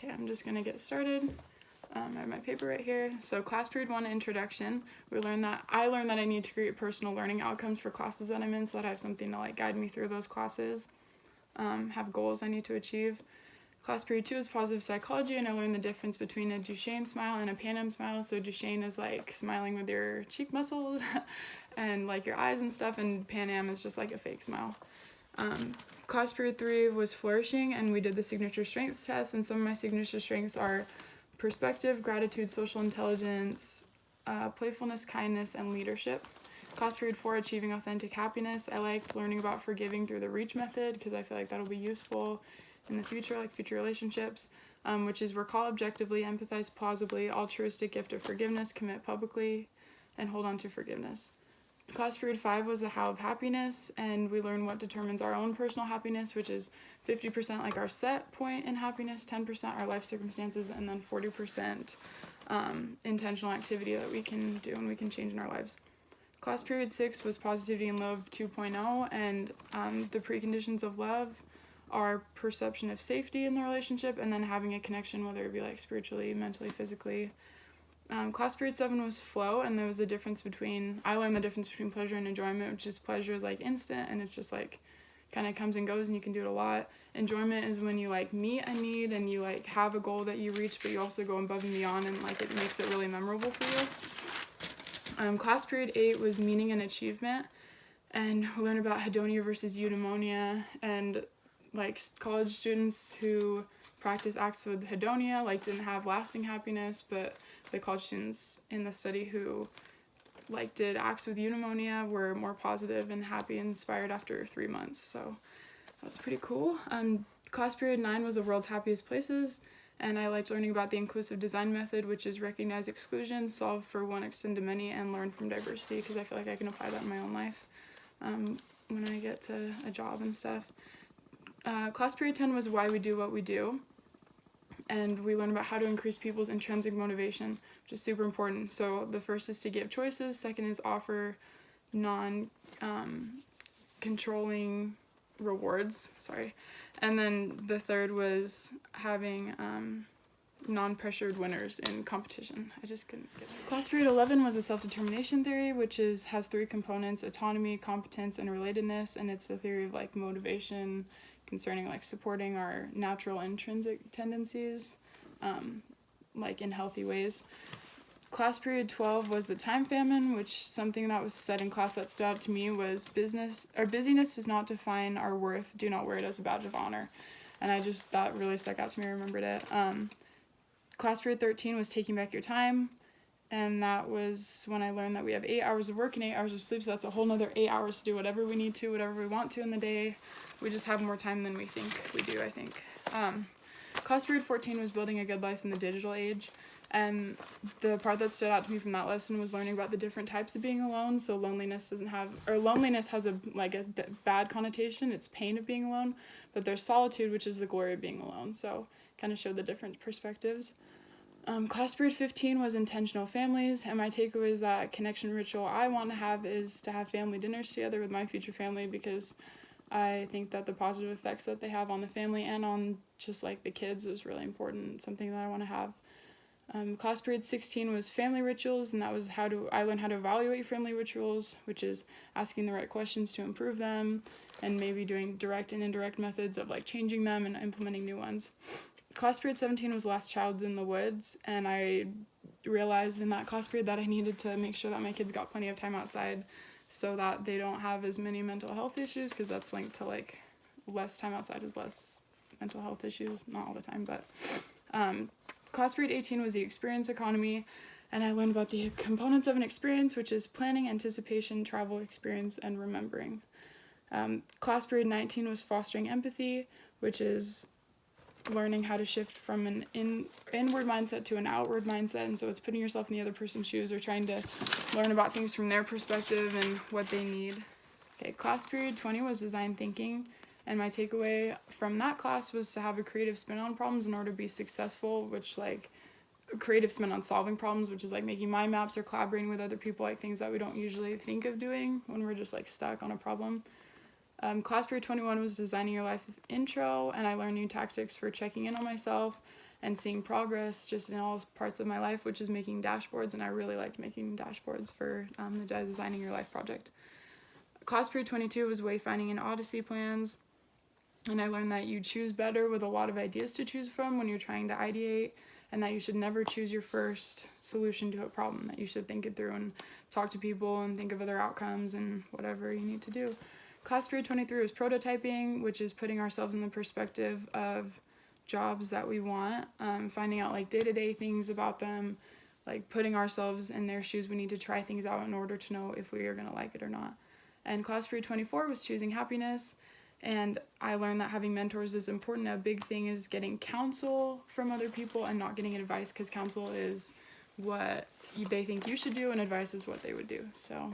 Okay, I'm just gonna get started. I have my paper right here. So class period 1, introduction. I learned that I need to create personal learning outcomes for classes that I'm in so that I have something to like guide me through those classes. Have goals I need to achieve. Class period 2 is positive psychology, and I learned the difference between a Duchenne smile and a Panem smile. So Duchenne is like smiling with your cheek muscles and like your eyes and stuff, and Panem is just like a fake smile. Class period 3 was flourishing, and we did the signature strengths test, and some of my signature strengths are perspective, gratitude, social intelligence, playfulness, kindness, and leadership. Class period 4, achieving authentic happiness. I liked learning about forgiving through the REACH method because I feel like that'll be useful in the future, like future relationships, which is recall objectively, empathize plausibly, altruistic gift of forgiveness, commit publicly, and hold on to forgiveness. Class period 5 was the how of happiness, and we learned what determines our own personal happiness, which is 50% like our set point in happiness, 10% our life circumstances, and then 40% intentional activity that we can do and we can change in our lives. Class period 6 was positivity and love 2.0, and the preconditions of love are perception of safety in the relationship and then having a connection, whether it be like spiritually, mentally, physically. Class period 7 was flow, and there was the difference between, I learned the difference between pleasure and enjoyment, which is pleasure is like instant and it's just like kind of comes and goes and you can do it a lot. Enjoyment is when you like meet a need and you like have a goal that you reach, but you also go above and beyond and like it makes it really memorable for you. Class period 8 was meaning and achievement, and we learned about hedonia versus eudaimonia, and like college students who practice acts with hedonia like didn't have lasting happiness, but the college students in the study who like did acts with eudaimonia were more positive and happy and inspired after 3 months. So that was pretty cool. Class period 9 was the world's happiest places, and I liked learning about the inclusive design method, which is recognize exclusion, solve for one, extend to many, and learn from diversity, because I feel like I can apply that in my own life when I get to a job and stuff. Class period 10 was why we do what we do, and we learn about how to increase people's intrinsic motivation, which is super important. So the first is to give choices, second is offer non-controlling rewards, and then the third was having non-pressured winners in competition. I just couldn't get it. Class period 11 was a self-determination theory, which has 3 components: autonomy, competence, and relatedness, and it's a theory of like motivation concerning like supporting our natural intrinsic tendencies like in healthy ways. Class period 12 was the time famine, which something that was said in class that stood out to me was busyness does not define our worth, do not wear it as a badge of honor. And that really stuck out to me, I remembered it. Class period 13 was taking back your time, and that was when I learned that we have 8 hours of work and 8 hours of sleep, so that's a whole nother 8 hours to do whatever we need to, whatever we want to in the day. We just have more time than we think we do, I think. Class period 14 was building a good life in the digital age, and the part that stood out to me from that lesson was learning about the different types of being alone. So loneliness has a bad connotation, it's pain of being alone, but there's solitude, which is the glory of being alone. So kind of showed the different perspectives. Class period 15 was intentional families, and my takeaway is that connection ritual I want to have is to have family dinners together with my future family, because I think that the positive effects that they have on the family and on just like the kids is really important, something that I want to have. Class period 16 was family rituals, and that was I learned how to evaluate family rituals, which is asking the right questions to improve them, and maybe doing direct and indirect methods of like changing them and implementing new ones. Class period 17 was Last Child in the Woods, and I realized in that class period that I needed to make sure that my kids got plenty of time outside so that they don't have as many mental health issues, because that's linked to like less time outside is less mental health issues, not all the time, but class period 18 was the experience economy, and I learned about the components of an experience, which is planning, anticipation, travel, experience, and remembering. Class period 19 was fostering empathy, which is learning how to shift from an inward mindset to an outward mindset, and so it's putting yourself in the other person's shoes or trying to learn about things from their perspective and what they need. Okay, class period 20 was design thinking, and my takeaway from that class was to have a creative spin on problems in order to be successful, which like a creative spin on solving problems, which is like making mind maps or collaborating with other people, like things that we don't usually think of doing when we're just like stuck on a problem. Class period 21 was designing your life intro, and I learned new tactics for checking in on myself and seeing progress just in all parts of my life, which is making dashboards, and I really liked making dashboards for the Designing Your Life project. Class period 22 was wayfinding and Odyssey plans, and I learned that you choose better with a lot of ideas to choose from when you're trying to ideate, and that you should never choose your first solution to a problem, that you should think it through and talk to people and think of other outcomes and whatever you need to do. Class period 23 was prototyping, which is putting ourselves in the perspective of jobs that we want, finding out like day-to-day things about them, like putting ourselves in their shoes. We need to try things out in order to know if we are going to like it or not. And class period 24 was choosing happiness, and I learned that having mentors is important. A big thing is getting counsel from other people and not getting advice, because counsel is what they think you should do and advice is what they would do. So